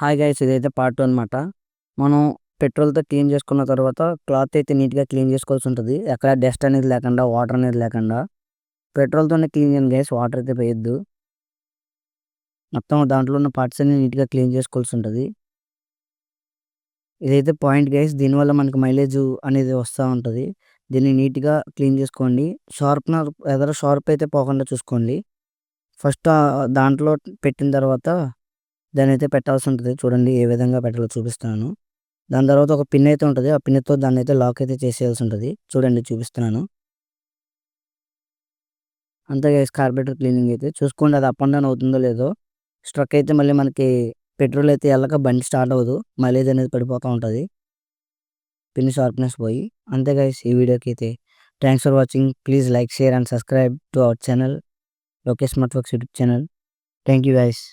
Hi guys, ఇదైతే part 2 అనమాట. మనం పెట్రోల్‌తో క్లీన్ చేసుకున్న తర్వాత క్లాత్ అయితే నీట్‌గా క్లీన్ చేసుకోవాల్సి ఉంటది. ఎక్కడ డస్ట్ అనేది లేకుండా, వాటర్ అనేది లేకుండా. పెట్రోల్‌తోనే క్లీన్ చేయండి గైస్, వాటర్ అయితే వేయొద్దు. మొత్తం దాంట్లో ఉన్న పార్ట్స్ అన్ని నీట్‌గా క్లీన్ చేసుకోవాల్సి ఉంటది. ఇదైతే పాయింట్ గైస్. దీనివల్ల మనకి మైలేజ్ అనేది వస్తా ఉంటది. దీన్ని నీట్‌గా క్లీన్ చేసుకోండి. షార్ప్ అయితే పోకుండా చూసుకోండి. ఫస్ట్ దాంట్లో పెట్టిన తర్వాత దాన్నైతే పెట్టాల్సి ఉంటది. చూడండి ఏ విధంగా పెట్టాలో చూపిస్తున్నాను. దాని తర్వాత ఒక పిన్ అయితే ఉంటది. ఆ పిన్‌తో దాన్నైతే లాక్ అయితే చేసేయాల్సి ఉంటది. చూడండి చూపిస్తున్నాను. అంతే గైస్, కార్బొరేటర్ క్లీనింగ్ అయితే. చూసుకోండి అది అప్ అండ్ డౌన్ అవుతుందో లేదో. స్ట్రక్ అయితే మళ్ళీ మనకి పెట్రోల్ అయితే ఎళ్ళక బండి స్టార్ట్ అవ్వదు. మైలేజ్ అనేది పడిపోతా ఉంటది. పిన్ షార్ప్‌నెస్ పోయి. అంతే గైస్, ఈ వీడియోకి అయితే. Thanks for watching. Please like, share and subscribe to our channel. Lokesh smart works YouTube channel. Thank you guys.